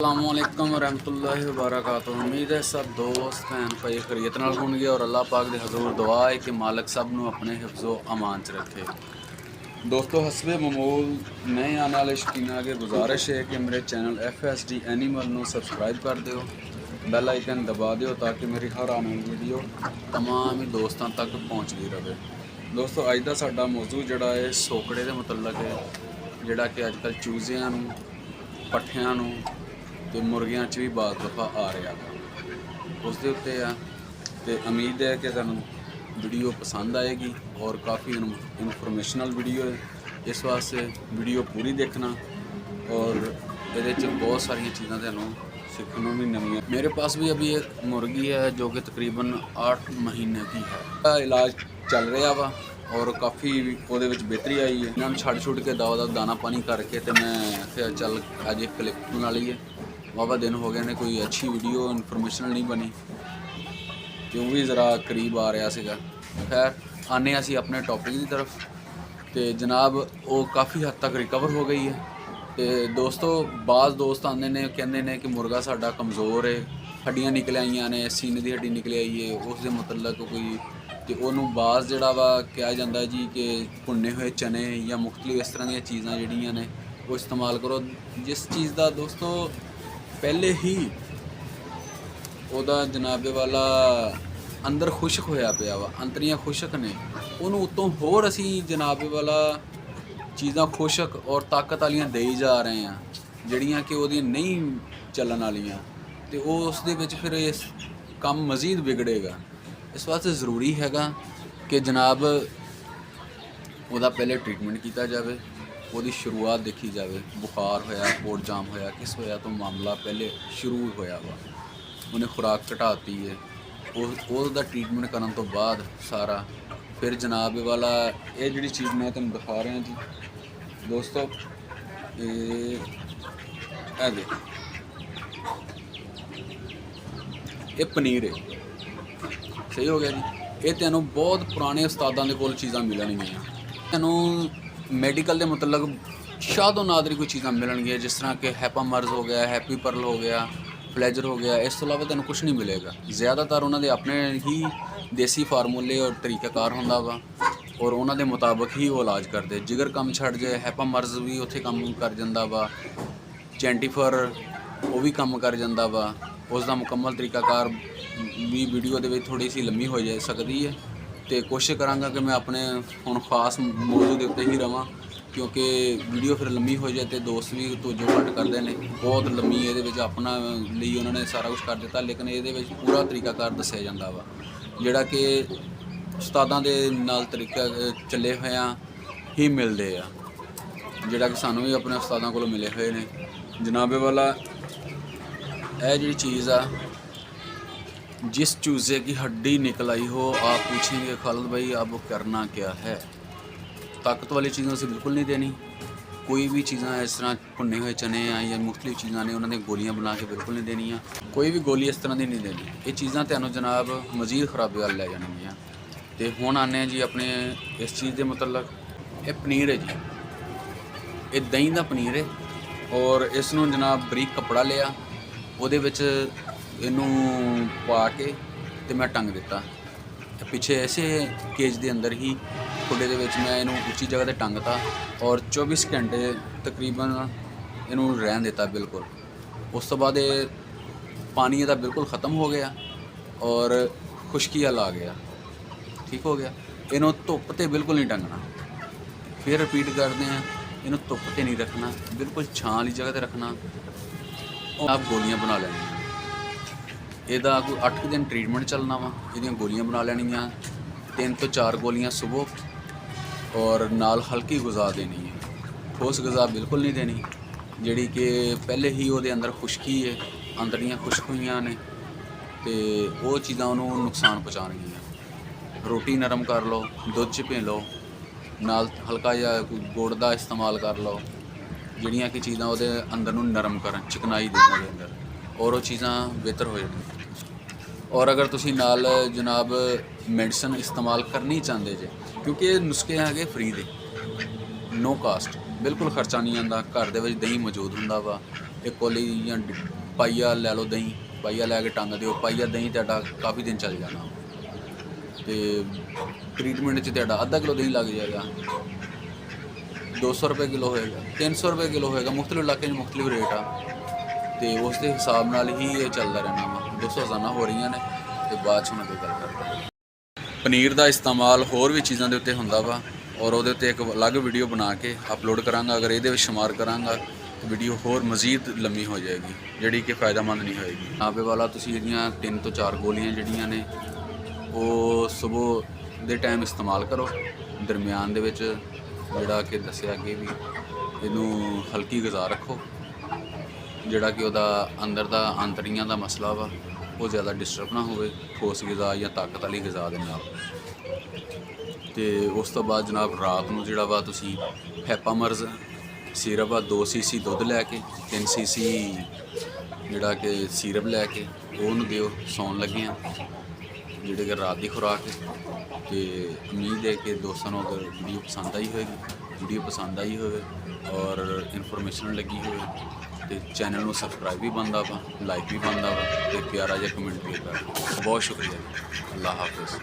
अस्सलामुअलैकुम वरहमतुल्लाहि वबरकातुहू। उम्मीद है सब दोस्त भैन भाई खैरियत नाल होणगे और अल्लाह पाक दे हजूर दुआ है कि मालिक सब नूं अपने हिफ्ज़ो अमान च रखे। दोस्तों हसबे मामूल नए आने वाले शौकीनां अगे गुजारिश है कि मेरे चैनल FSD एनिमल नूं सबसक्राइब कर दिओ, बैल आइकन दबा दिओ ताकि मेरी हर आने वाली वीडियो तमाम ही दोस्तों तक पहुँचती रहे। दोस्तों अज दा साडा मौजू जिहड़ा है सोकड़े दे मुतलक है, जिहड़ा कि अजकल चूज़ियां नूं पट्ठियां नूं ते मुर्गियां च भी बाज़ दफ़ा आ रहा है, उस दे उत्ते आ ते उम्मीद है कि तुहानूं वीडियो पसंद आएगी और काफ़ी इनफॉर्मेशनल वीडियो है। इस वास्ते वीडियो पूरी देखना और ये बहुत सारी चीज़ां तुहानूं सीखने भी नवी। मेरे पास भी अभी एक मुर्गी है जो कि तकरीबन 8 महीने की है। इलाज चल रहा वा और काफ़ी ਉਹਦੇ ਵਿੱਚ बेहतरी आई है। इन्होंने छड़ छुड़ के दावा दाना पानी करके तो मैं क्या चल अज एक क्लिप बना ली है। वाहवा दिन हो गए ने कोई अच्छी वीडियो इनफॉर्मेशनल नहीं बनी तो वो भी ज़रा करीब आ रहा सीगा। खैर आने असी अपने टॉपिक की तरफ। तो जनाब वो काफ़ी हद तक रिकवर हो गई है। तो दोस्तों बाज़ दोस्त आते ने कहते हैं कि मुर्गा साडा कमज़ोर है, हड्डियाँ निकल आईयां ने, सीने की हड्डी निकल आई है, उस मतलब कोई तो उन्होंने बाज़ जड़ा वा कहा जाता है जी कि भुने हुए चने या मुख्तलिफ इस तरह दी चीज़ां जड़ियां ने वो इस्तेमाल करो। जिस चीज़ का दोस्तों पहले ही ਉਹਦਾ जनाबे वाला अंदर खुशक होया पिया वा, अंतरियां खुशक ने, उन्होंने उतों होर असी जनाबे वाला चीज़ां खुशक और ताकत वालियां देई जा रहे हैं जड़ियां कि वो नहीं चलन वालियां, तो उस दे विच फिर इस काम मज़ीद बिगड़ेगा। इस वास्ते ज़रूरी हैगा कि जनाब ਉਹਦਾ पहले ट्रीटमेंट किया जाए, ਉਹਦੀ शुरुआत देखी जाए। बुखार होया, पोट जाम होया, किस होया तो मामला पहले शुरू होया वा, उन्हें खुराक घटाती है, उसका ट्रीटमेंट करने तो बाद सारा फिर जनाब वाला ये जी चीज़ मैं तुम दिखा रहा जी दोस्तों। ये पनीर है, सही हो गया जी। ये तेनों बहुत पुराने उस्तादां दे कोल चीज़ां मिलणगियां, तेनों मैडिकल के मतलब शादो नादरी कोई चीज़ां मिलणगियां, जिस तरह कि हैपा मर्ज हो गया, हैप्पी पर्ल हो गया, फ्लैजर हो गया। इस तो इलावा तेनों कुछ नहीं मिलेगा। ज़्यादातर उन्होंने अपने ही देसी फार्मूले और तरीक़ाकार होंदा वा और उन्होंने मुताबिक ही वो इलाज करते। जिगर कम छड़ जाए, हैपा मर्ज भी उत्थे कम कर जांदा वा, चैंटीफर वो भी कम कर जांदा वा। उसका मुकम्मल तरीक़ाकार भी वीडियो दे विच थोड़ी सी लम्मी हो जा सकती है, तो कोशिश करांगा कि मैं अपने हुण खास मौजू के उत्ते ही रवां, क्योंकि वीडियो फिर लम्मी हो जाए तो दोस्त भी तवज्जो घट करते हैं। बहुत लम्मी ये अपना लिए उन्होंने सारा कुछ कर दिता, लेकिन ये पूरा तरीकाकार दसिया जाता वा जिहड़ा कि उस्तादां दे नाल तरीका चले हुए ही मिलते आ, जिहड़ा कि सानू भी अपने उस्तादां कोलों मिले हुए ने। जनाबे वाला यह जी चीज़ आ, जिस चूज़े की हड्डी निकल आई हो आप पूछेंगे खालिद भाई अब करना क्या है। ताकत वाली चीज़ों से बिल्कुल नहीं देनी। कोई भी चीज़ां इस तरह भुने हुए चने या मुख्तलिफ चीज़ां ने उन्होंने गोलियां बना के बिल्कुल नहीं देनियां। कोई भी गोली इस तरह की नहीं देनी। ये चीज़ां तुहानूं जनाब मज़ीद खराबी वाल लै जाणगियां। तो हुण आने जी अपने इस चीज़ के मतलब ये पनीर है जी, ये दही का पनीर है और इसनूं जनाब बरीक कपड़ा लिया, ਉਹਦੇ ਵਿੱਚ ਇਹਨੂੰ ਪਾ ਕੇ ਤੇ मैं टंग दिता पिछे ऐसे केज के अंदर ही खुडे ਦੇ ਵਿੱਚ मैं ਇਹਨੂੰ ਉੱਚੀ जगह पर टंगता और 24 घंटे तकरीबन ਇਹਨੂੰ रहन दिता बिल्कुल। उस तो बाद पानी ਇਹਦਾ बिल्कुल ख़त्म हो गया और खुश्की वाल आ गया, ठीक हो गया। ਇਹਨੂੰ धुप ते बिल्कुल नहीं टंगना। फिर रिपीट करते हैं, ਇਹਨੂੰ धुप ते नहीं रखना, बिल्कुल छां वाली जगह पर रखना। आप गोलियां बना लैनियां, ਇਹਦਾ कोई 8 दिन ट्रीटमेंट चलना वा, ਇਹਦੀਆਂ गोलियां बना लैनियां, 3 तो 4 गोलियां सुबह और नाल हल्की गुज़ा देनी है। ठोस गज़ा बिल्कुल नहीं देनी, जिहड़ी कि पहले ही ਉਹਦੇ अंदर खुश्की है, अंदरियां खुश्क हुई ने तो वो चीज़ां उन्होंने नुकसान पहुँचाणगियां। रोटी नरम कर लो, दुध च पी लो, नाल हल्का जिहा गुड़ का इस्तेमाल कर लो, जिहड़ियां कि चीज़ां ਉਹਦੇ अंदर नूं नरम करन, चिकनाई देण ਉਹਦੇ अंदर और वो चीज़ां बेहतर हो जाती। और अगर तुसी नाल जनाब मैडिसन इस्तेमाल करनी चाहते जे, क्योंकि नुस्खे है फ्री दे, नो कास्ट, बिल्कुल खर्चा नहीं आता। घर दे विच दही मौजूद हुंदा वा, ਇੱਕ ਕੋਲੀ ਜਾਂ ਪਾਈਆ ਲੈ ਲਓ ਦਹੀਂ, ਪਾਈਆ ਲੈ ਕੇ ਟੰਗ ਦਿਓ, ਪਾਈਆ ਦਹੀਂ ਤੁਹਾਡਾ ਕਾਫੀ ਦਿਨ ਚੱਲ ਜਾਣਾ। ਤੇ ਟ੍ਰੀਟਮੈਂਟ 'ਚ ਤੁਹਾਡਾ ਅੱਧਾ ਕਿਲੋ ਦਹੀਂ ਲੱਗ ਜਾਏਗਾ, 200 ਰੁਪਏ ਕਿਲੋ ਹੋਏਗਾ, 300 ਰੁਪਏ ਕਿਲੋ ਹੋਏਗਾ। ਮੁਖਤਲਿਫ ਇਲਾਕੇ 'ਚ ਮੁਖਤਲਿਫ ਰੇਟ ਆ, ਤੇ ਉਸ ਦੇ ਹਿਸਾਬ ਨਾਲ ਹੀ ਇਹ ਚੱਲਦਾ ਰਹਿਣਾ ਵਾ। 200 ਹਜ਼ਾਰਾਂ ਹੋ ਰਹੀਆਂ ਨੇ ਤੇ ਬਾਅਦ 'ਚ ਉਹਨਾਂ ਦੀ ਗੱਲ ਕਰਦੇ। ਪਨੀਰ ਦਾ ਇਸਤੇਮਾਲ ਹੋਰ ਵੀ ਚੀਜ਼ਾਂ ਦੇ ਉੱਤੇ ਹੁੰਦਾ ਵਾ, ਔਰ ਉਹਦੇ ਉੱਤੇ ਇੱਕ ਅਲੱਗ ਵੀਡੀਓ ਬਣਾ ਕੇ ਅਪਲੋਡ ਕਰਾਂਗਾ। ਅਗਰ ਇਹਦੇ ਵਿੱਚ ਸ਼ੁਮਾਰ ਕਰਾਂਗਾ ਤਾਂ ਵੀਡੀਓ ਹੋਰ ਮਜ਼ੀਦ ਲੰਮੀ ਹੋ ਜਾਏਗੀ, ਜਿਹੜੀ ਕਿ ਫ਼ਾਇਦਾਮੰਦ ਨਹੀਂ ਹੋਏਗੀ। ਨਾਭੇ ਵਾਲਾ ਤੁਸੀਂ ਇਹਦੀਆਂ 3 ਤੋਂ 4 ਗੋਲੀਆਂ ਜਿਹੜੀਆਂ ਨੇ ਉਹ ਸਵੇਰ ਦੇ ਟਾਈਮ ਇਸਤੇਮਾਲ ਕਰੋ। ਦਰਮਿਆਨ ਦੇ ਵਿੱਚ ਜਿਹੜਾ ਕਿ ਦੱਸਿਆ ਅੱਗੇ ਵੀ, ਇਹਨੂੰ ਹਲਕੀ ਗਜ਼ਾ ਰੱਖੋ, ਜਿਹੜਾ ਕਿ ਉਹਦਾ ਅੰਦਰ ਦਾ ਆਂਤੜੀਆਂ ਦਾ ਮਸਲਾ ਵਾ ਉਹ ਜ਼ਿਆਦਾ ਡਿਸਟਰਬ ਨਾ ਹੋਵੇ ਠੋਸ ਗਜ਼ਾ ਜਾਂ ਤਾਕਤ ਵਾਲੀ ਗਜ਼ਾ ਦੇ ਨਾਲ। ਤੇ ਉਸ ਤੋਂ ਬਾਅਦ ਜਨਾਬ ਰਾਤ ਨੂੰ ਜਿਹੜਾ ਵਾ ਤੁਸੀਂ ਹੈਪਾਮਰਜ਼ ਸਿਰਪ ਆ 2 cc ਦੁੱਧ ਲੈ ਕੇ 3 cc ਜਿਹੜਾ ਕਿ ਸਿਰਪ ਲੈ ਕੇ ਉਹਨੂੰ ਦਿਓ ਸੌਣ ਲੱਗਿਆਂ, ਜਿਹੜੇ ਕਿ ਰਾਤ ਦੀ ਖੁਰਾਕ ਹੈ। ਤੇ ਉਮੀਦ ਹੈ ਕਿ ਦੋਸਤਾਂ ਨੂੰ ਅਗਰ ਵੀਡੀਓ ਪਸੰਦ ਆਈ ਹੋਵੇਗੀ, ਵੀਡੀਓ ਪਸੰਦ ਆਈ ਹੋਵੇ ਔਰ ਇਨਫੋਰਮੇਸ਼ਨ ਲੱਗੀ ਹੋਵੇ ਤੇ ਚੈਨਲ ਨੂੰ ਸਬਸਕ੍ਰਾਈਬ ਵੀ ਬਣਦਾ ਵਾ, ਲਾਈਕ ਵੀ ਬਣਦਾ ਵਾ ਤੇ ਪਿਆਰਾ ਜਿਹਾ ਕਮੈਂਟ ਵੀ ਕਰਦਾ। ਬਹੁਤ ਸ਼ੁਕਰੀਆ, ਅੱਲਾਹ ਹਾਫਿਜ਼।